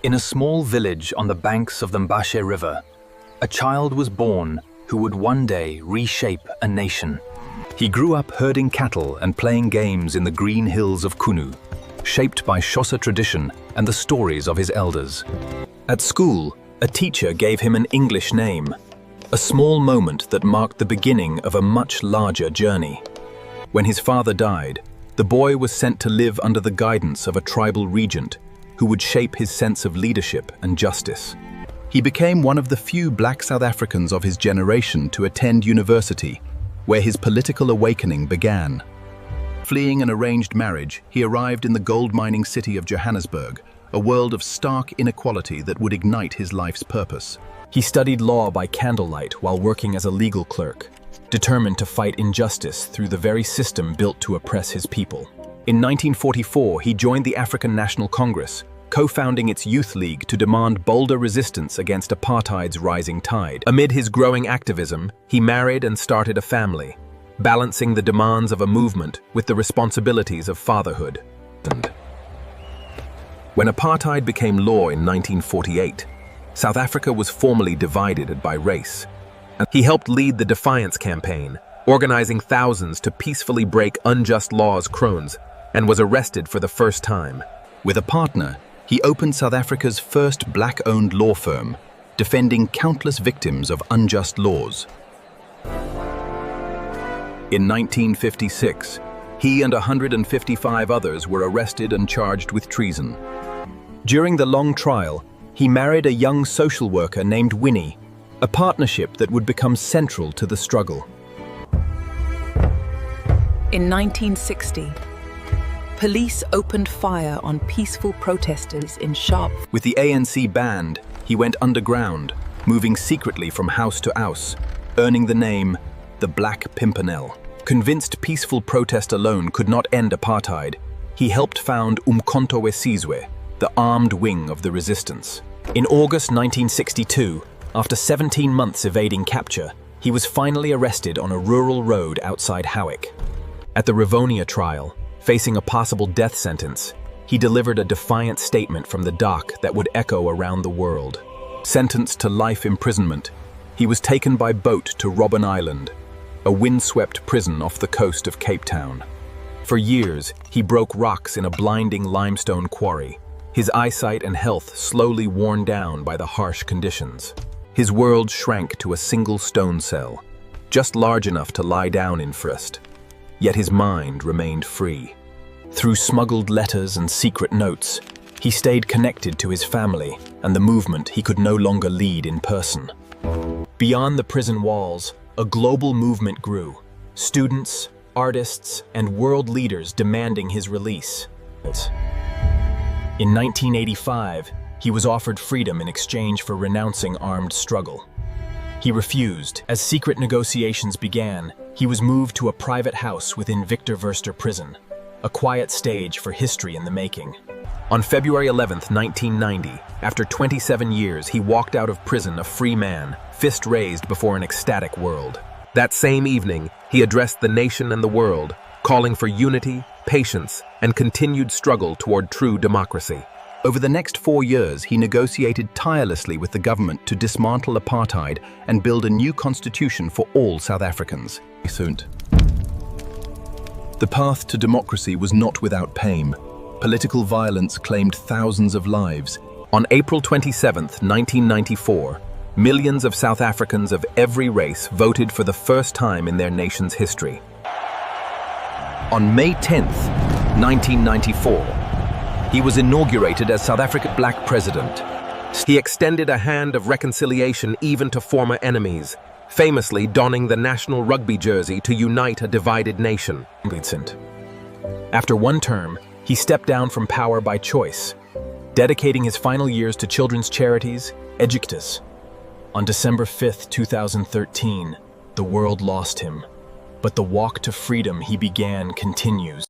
In a small village on the banks of the Mbashe River, a child was born who would one day reshape a nation. He grew up herding cattle and playing games in the green hills of Kunu, shaped by Xhosa tradition and the stories of his elders. At school, a teacher gave him an English name, a small moment that marked the beginning of a much larger journey. When his father died, the boy was sent to live under the guidance of a tribal regent who would shape his sense of leadership and justice. He became one of the few black South Africans of his generation to attend university, where his political awakening began. Fleeing an arranged marriage, he arrived in the gold mining city of Johannesburg, a world of stark inequality that would ignite his life's purpose. He studied law by candlelight while working as a legal clerk, determined to fight injustice through the very system built to oppress his people. In 1944, he joined the African National Congress, co-founding its youth league to demand bolder resistance against apartheid's rising tide. Amid his growing activism, he married and started a family, balancing the demands of a movement with the responsibilities of fatherhood. When apartheid became law in 1948, South Africa was formally divided by race. He helped lead the Defiance campaign, organizing thousands to peacefully break unjust laws crones, and was arrested for the first time. With a partner, he opened South Africa's first black-owned law firm, defending countless victims of unjust laws. In 1956, he and 155 others were arrested and charged with treason. During the long trial, he married a young social worker named Winnie, a partnership that would become central to the struggle. In 1960, police opened fire on peaceful protesters in Sharp. With the ANC banned, he went underground, moving secretly from house to house, earning the name the Black Pimpernel. Convinced peaceful protest alone could not end apartheid, he helped found Umkhonto we Sizwe, the armed wing of the resistance. In August 1962, after 17 months evading capture, he was finally arrested on a rural road outside Howick. At the Rivonia trial, facing a possible death sentence, he delivered a defiant statement from the dock that would echo around the world. Sentenced to life imprisonment, he was taken by boat to Robben Island, a windswept prison off the coast of Cape Town. For years, he broke rocks in a blinding limestone quarry, his eyesight and health slowly worn down by the harsh conditions. His world shrank to a single stone cell, just large enough to lie down in first. Yet his mind remained free. Through smuggled letters and secret notes, he stayed connected to his family and the movement he could no longer lead in person. Beyond the prison walls, a global movement grew. Students, artists, and world leaders demanding his release. In 1985, he was offered freedom in exchange for renouncing armed struggle. He refused. As secret negotiations began, he was moved to a private house within Victor Verster prison, a quiet stage for history in the making. On February 11, 1990, after 27 years, he walked out of prison a free man, fist raised before an ecstatic world. That same evening, he addressed the nation and the world, calling for unity, patience, and continued struggle toward true democracy. Over the next 4 years, he negotiated tirelessly with the government to dismantle apartheid and build a new constitution for all South Africans. The path to democracy was not without pain. Political violence claimed thousands of lives. On April 27, 1994, millions of South Africans of every race voted for the first time in their nation's history. On May 10, 1994, he was inaugurated as South Africa's black president. He extended a hand of reconciliation even to former enemies, famously donning the national rugby jersey to unite a divided nation. After one term, he stepped down from power by choice, dedicating his final years to children's charities, education. On December 5, 2013, the world lost him, but the walk to freedom he began continues.